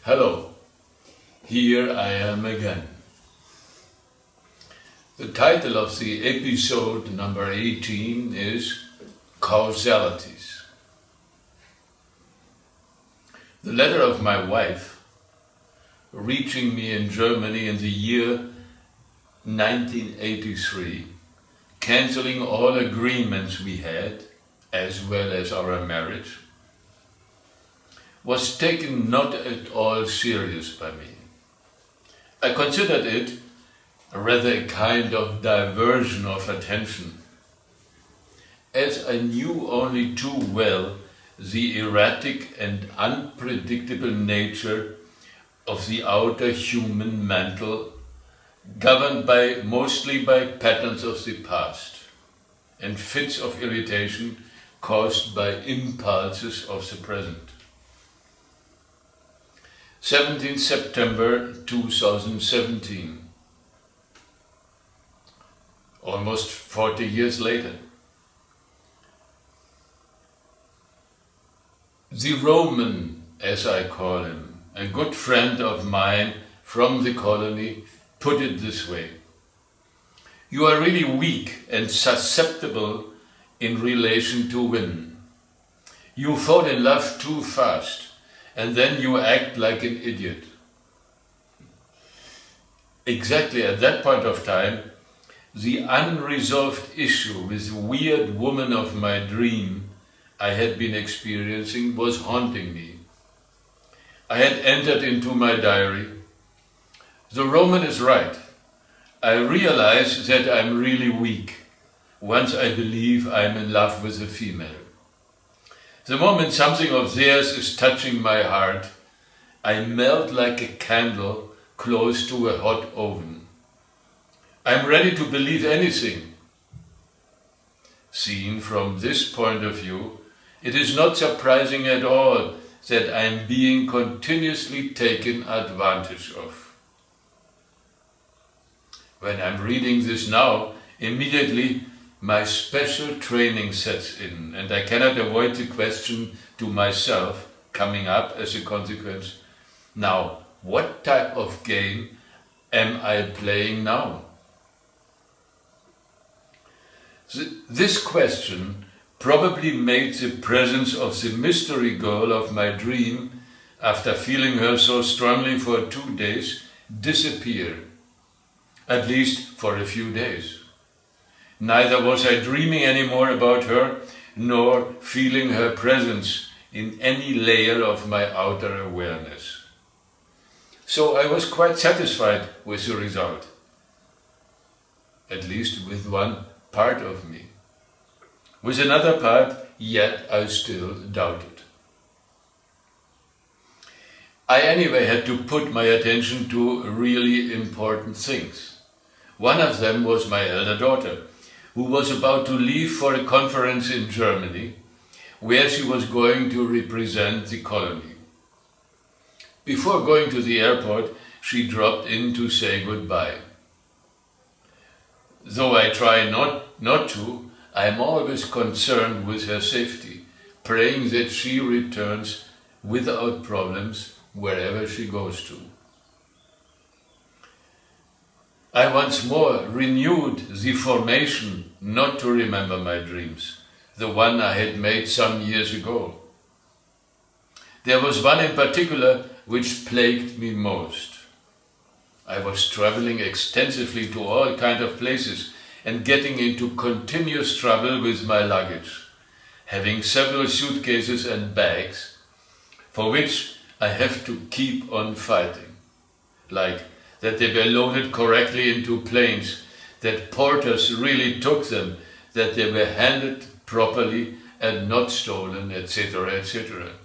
Hello, here I am again. The title of the episode number 18 is Causalities. The letter of my wife, reaching me in Germany in the year 1983, cancelling all agreements we had, as well as our marriage, was taken not at all serious by me. I considered it rather a kind of diversion of attention, as I knew only too well the erratic and unpredictable nature of the outer human mental, governed mostly by patterns of the past and fits of irritation caused by impulses of the present. 17 September 2017, almost 40 years later. The Roman, as I call him, a good friend of mine from the colony, put it this way: you are really weak and susceptible in relation to women. You fall in love too fast, and then you act like an idiot. Exactly at that point of time, the unresolved issue with the weird woman of my dream I had been experiencing was haunting me. I had entered into my diary. The Roman is right. I realize that I'm really weak once I believe I'm in love with a female. The moment something of theirs is touching my heart, I melt like a candle close to a hot oven. I'm ready to believe anything. Seen from this point of view, it is not surprising at all that I'm being continuously taken advantage of. When I'm reading this now, immediately my special training sets in, and I cannot avoid the question to myself coming up as a consequence: now, what type of game am I playing now? This question probably made the presence of the mystery girl of my dream, after feeling her so strongly for 2 days, disappear, at least for a few days. Neither was I dreaming anymore about her, nor feeling her presence in any layer of my outer awareness. So I was quite satisfied with the result, at least with one part of me. With another part, yet I still doubted. I anyway had to put my attention to really important things. One of them was my elder daughter, who was about to leave for a conference in Germany, where she was going to represent the colony. Before going to the airport, she dropped in to say goodbye. Though I try not to, I am always concerned with her safety, praying that she returns without problems wherever she goes to. I once more renewed the formation not to remember my dreams, the one I had made some years ago. There was one in particular which plagued me most. I was traveling extensively to all kinds of places and getting into continuous trouble with my luggage, having several suitcases and bags for which I have to keep on fighting, like that they were loaded correctly into planes, that porters really took them, that they were handled properly and not stolen, etc., etc.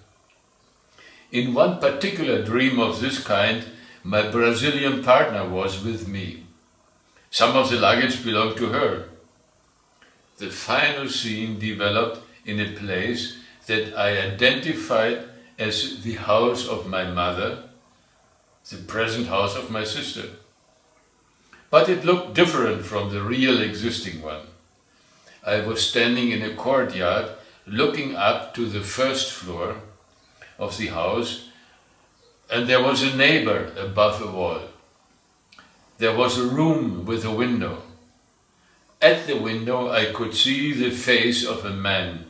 In one particular dream of this kind, my Brazilian partner was with me. Some of the luggage belonged to her. The final scene developed in a place that I identified as the house of my mother, the present house of my sister. But it looked different from the real existing one. I was standing in a courtyard looking up to the first floor of the house and there was a neighbor above a wall. There was a room with a window. At the window I could see the face of a man.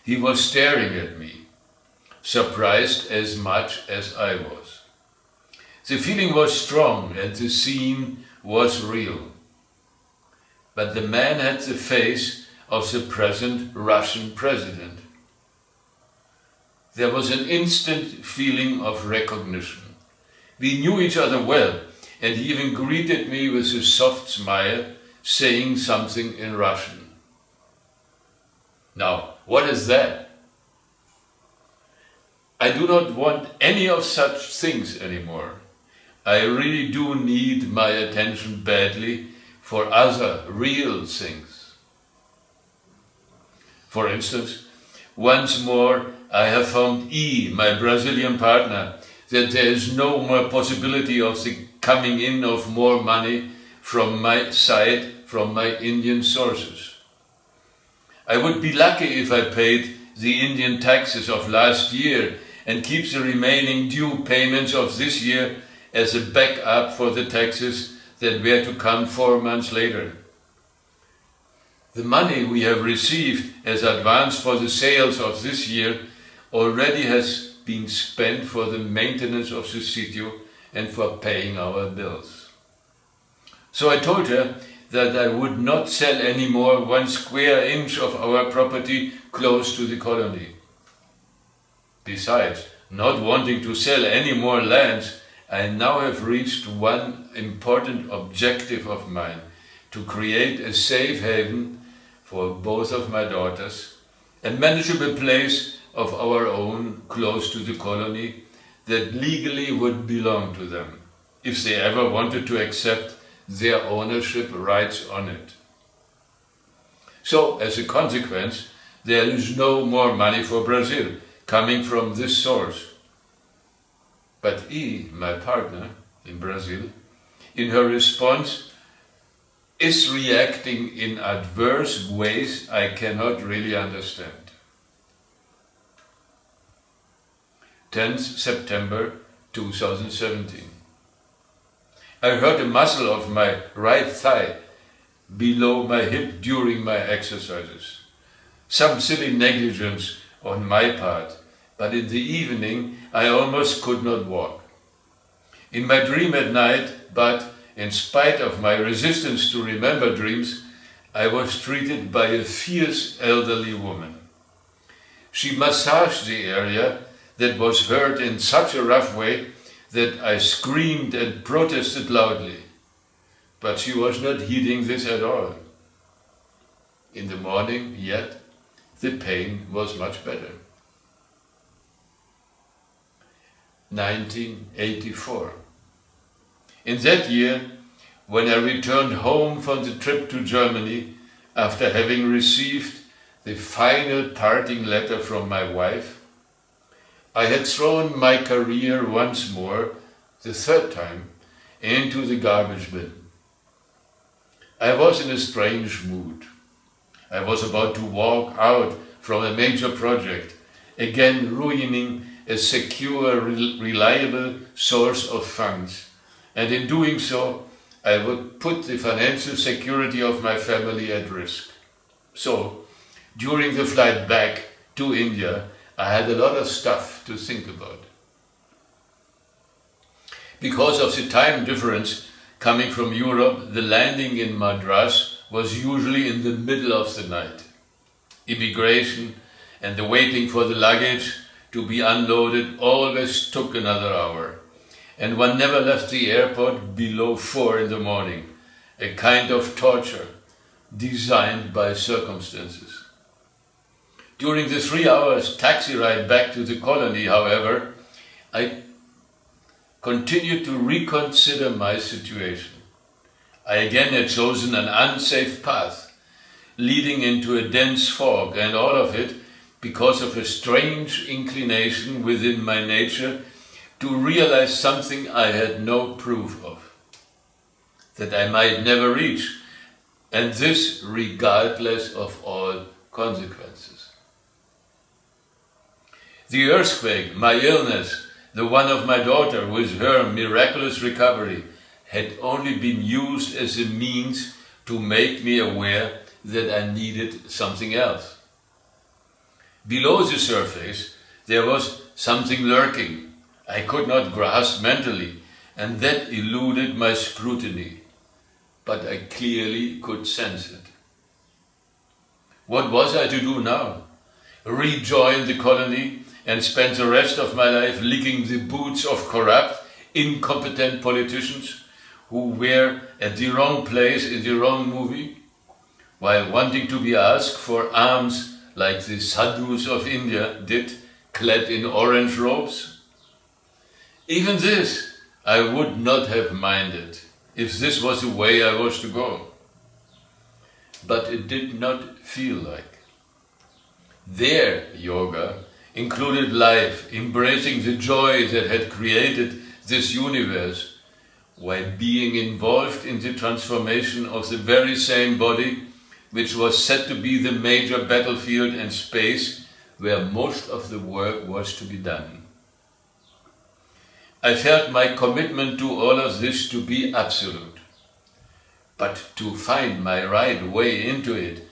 He was staring at me, surprised as much as I was. The feeling was strong and the scene was real. But the man had the face of the present Russian president. There was an instant feeling of recognition. We knew each other well, and he even greeted me with a soft smile, saying something in Russian. Now, what is that? I do not want any of such things anymore. I really do need my attention badly for other real things. For instance, once more I have found E, my Brazilian partner, that there is no more possibility of the coming in of more money from my side, from my Indian sources. I would be lucky if I paid the Indian taxes of last year and keep the remaining due payments of this year as a backup for the taxes that were to come 4 months later. The money we have received as advance for the sales of this year already has been spent for the maintenance of the sitio and for paying our bills. So I told her that I would not sell any more 1 square inch of our property close to the colony. Besides, not wanting to sell any more lands, I now have reached one important objective of mine, to create a safe haven for both of my daughters, a manageable place of our own close to the colony that legally would belong to them, if they ever wanted to accept their ownership rights on it. So, as a consequence, there is no more money for Brazil coming from this source. But E, my partner in Brazil, in her response, is reacting in adverse ways I cannot really understand. 10th September 2017. I hurt a muscle of my right thigh below my hip during my exercises. Some silly negligence on my part, but in the evening I almost could not walk. In my dream at night, but in spite of my resistance to remember dreams, I was treated by a fierce elderly woman. She massaged the area that was hurt in such a rough way that I screamed and protested loudly. But she was not heeding this at all. In the morning, yet, the pain was much better. 1984. In that year, when I returned home from the trip to Germany, after having received the final parting letter from my wife, I had thrown my career once more, the third time, into the garbage bin. I was in a strange mood. I was about to walk out from a major project, again ruining a secure, reliable source of funds, and in doing so, I would put the financial security of my family at risk. So, during the flight back to India, I had a lot of stuff to think about. Because of the time difference coming from Europe, the landing in Madras was usually in the middle of the night. Immigration and the waiting for the luggage to be unloaded always took another hour, and one never left the airport below 4 in the morning, a kind of torture designed by circumstances. During the 3 hours taxi ride back to the colony, however, I continued to reconsider my situation. I again had chosen an unsafe path, leading into a dense fog, and all of it because of a strange inclination within my nature to realize something I had no proof of, that I might never reach, and this regardless of all consequences. The earthquake, my illness, The one of my daughter, with her miraculous recovery, had only been used as a means to make me aware that I needed something else. Below the surface, there was something lurking I could not grasp mentally, and that eluded my scrutiny, but I clearly could sense it. What was I to do now? Rejoin the colony and spend the rest of my life licking the boots of corrupt, incompetent politicians who were at the wrong place in the wrong movie, while wanting to be asked for alms like the sadhus of India did, clad in orange robes? Even this I would not have minded if this was the way I was to go. But it did not feel like. Their yoga included life, embracing the joy that had created this universe, while being involved in the transformation of the very same body which was said to be the major battlefield and space where most of the work was to be done. I felt my commitment to all of this to be absolute, but to find my right way into it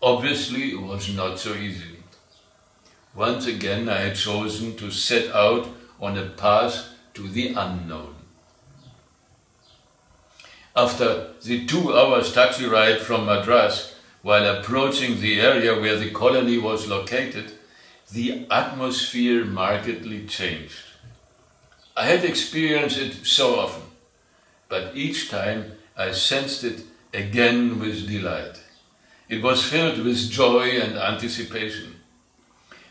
obviously was not so easy. Once again I had chosen to set out on a path to the unknown. After the 2 hours taxi ride from Madras, while approaching the area where the colony was located, the atmosphere markedly changed. I had experienced it so often, but each time I sensed it again with delight. It was filled with joy and anticipation.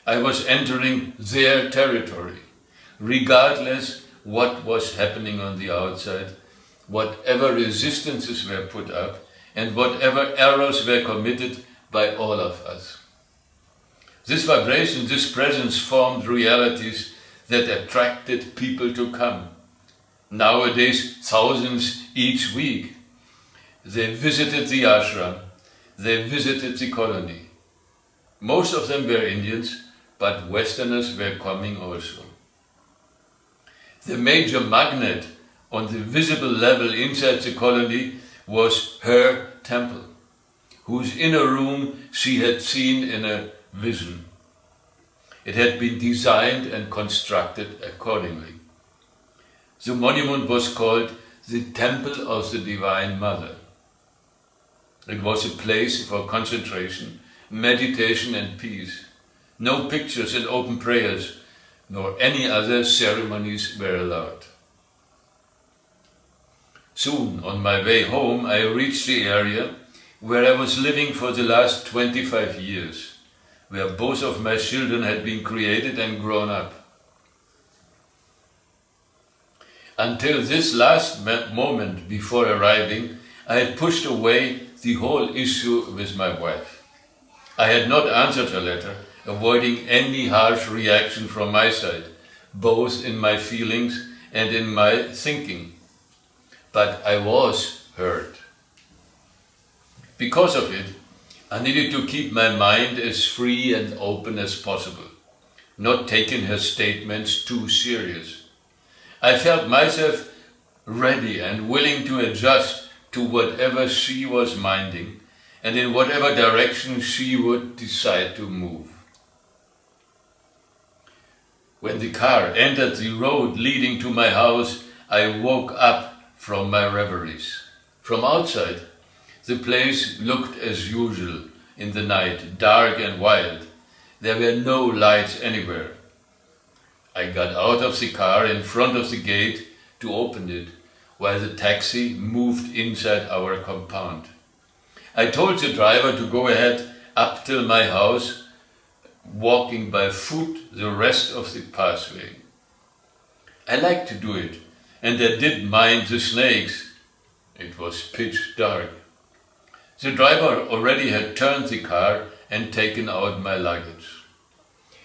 I was entering their territory, regardless what was happening on the outside, whatever resistances were put up, and whatever errors were committed by all of us. This vibration, this presence formed realities that attracted people to come. Nowadays, thousands each week. They visited the ashram, they visited the colony. Most of them were Indians, but Westerners were coming also. The major magnet on the visible level inside the colony was her temple, whose inner room she had seen in a vision. It had been designed and constructed accordingly. The monument was called the Temple of the Divine Mother. It was a place for concentration, meditation and peace. No pictures and open prayers, nor any other ceremonies were allowed. Soon, on my way home, I reached the area where I was living for the last 25 years, where both of my children had been created and grown up. Until this last moment before arriving, I had pushed away the whole issue with my wife. I had not answered her letter, avoiding any harsh reaction from my side, both in my feelings and in my thinking. But I was hurt. Because of it, I needed to keep my mind as free and open as possible, not taking her statements too serious. I felt myself ready and willing to adjust to whatever she was minding and in whatever direction she would decide to move. When the car entered the road leading to my house, I woke up from my reveries. From outside, the place looked as usual in the night, dark and wild. There were no lights anywhere. I got out of the car in front of the gate to open it, while the taxi moved inside our compound. I told the driver to go ahead up till my house, walking by foot the rest of the pathway. I liked to do it, and I did mind the snakes. It was pitch dark. The driver already had turned the car and taken out my luggage.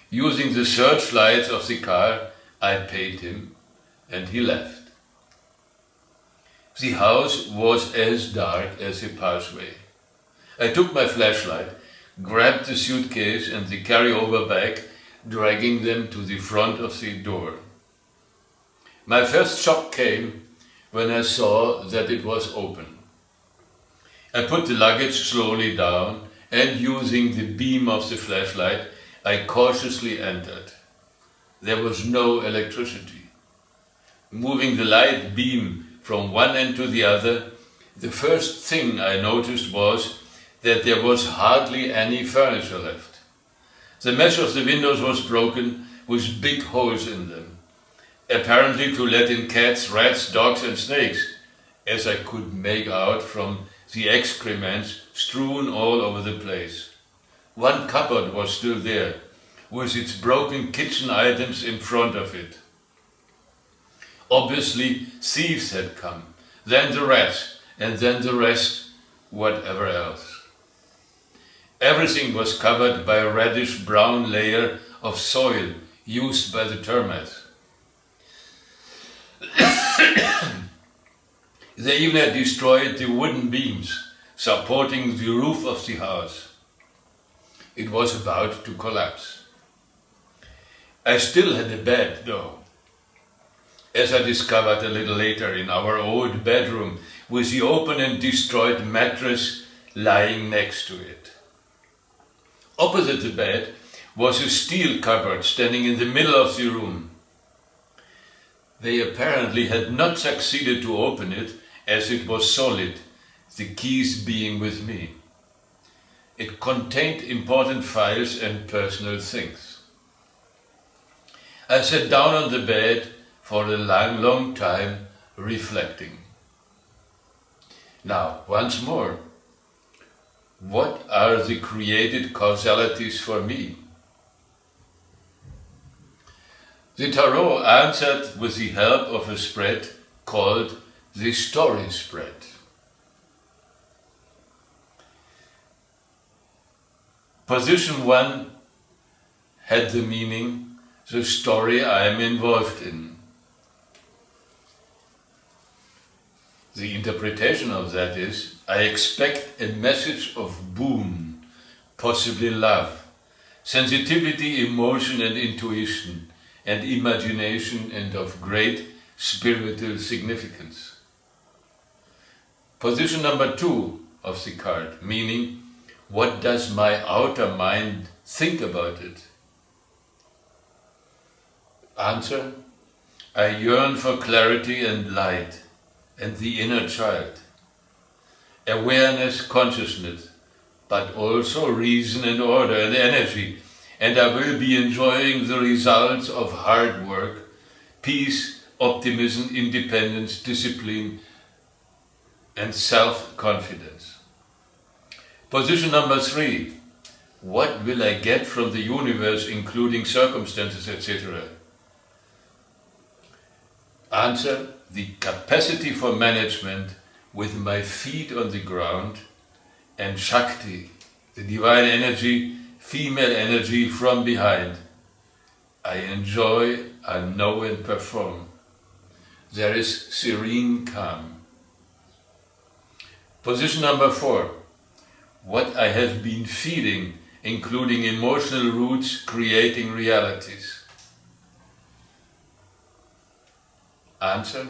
Using the searchlights of the car, I paid him, and he left. The house was as dark as the pathway. I took my flashlight, grabbed the suitcase and the carry-over bag, dragging them to the front of the door. My first shock came when I saw that it was open. I put the luggage slowly down and using the beam of the flashlight, I cautiously entered. There was no electricity. Moving the light beam from one end to the other, the first thing I noticed was that there was hardly any furniture left. The mesh of the windows was broken with big holes in them, apparently to let in cats, rats, dogs and snakes, as I could make out from the excrements strewn all over the place. One cupboard was still there, with its broken kitchen items in front of it. Obviously, thieves had come, then the rats, and then the rest, whatever else. Everything was covered by a reddish-brown layer of soil used by the termites. They even had destroyed the wooden beams supporting the roof of the house. It was about to collapse. I still had a bed, though, as I discovered a little later in our old bedroom, with the open and destroyed mattress lying next to it. Opposite the bed was a steel cupboard standing in the middle of the room. They apparently had not succeeded to open it, as it was solid, the keys being with me. It contained important files and personal things. I sat down on the bed for a long time, reflecting. Now, once more, what are the created causalities for me? The Tarot answered with the help of a spread called the story spread. Position 1 had the meaning, the story I am involved in. The interpretation of that is, I expect a message of boon, possibly love, sensitivity, emotion and intuition, and imagination, and of great spiritual significance. Position number 2 of the card, meaning, what does my outer mind think about it? Answer, I yearn for clarity and light and the inner child. Awareness, consciousness, but also reason and order and energy, and I will be enjoying the results of hard work, peace, optimism, independence, discipline, and self-confidence. Position number 3, what will I get from the universe, including circumstances, etc.? Answer, the capacity for management with my feet on the ground, and Shakti, the divine energy, female energy from behind. I enjoy, I know and perform. There is serene calm. Position number 4, what I have been feeling, including emotional roots creating realities. Answer,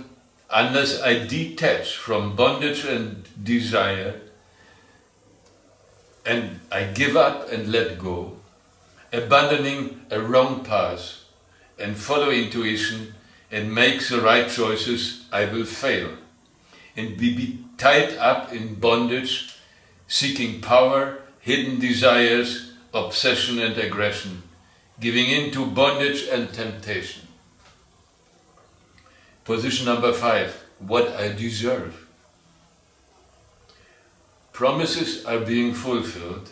unless I detach from bondage and desire, and I give up and let go, abandoning a wrong path and follow intuition and make the right choices, I will fail and be tied up in bondage, seeking power, hidden desires, obsession and aggression, giving in to bondage and temptation. Position number 5, what I deserve. Promises are being fulfilled.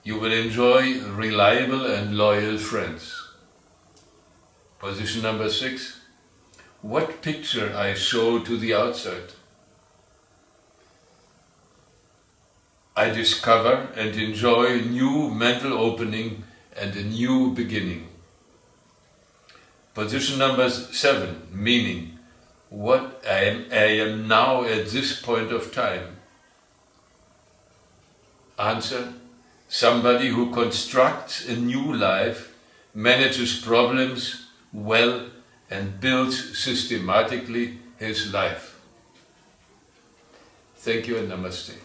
You will enjoy reliable and loyal friends. Position number 6, what picture I show to the outside. I discover and enjoy new mental opening and a new beginning. Position number 7, meaning, what I am now at this point of time. Answer, somebody who constructs a new life, manages problems well and builds systematically his life. Thank you and namaste.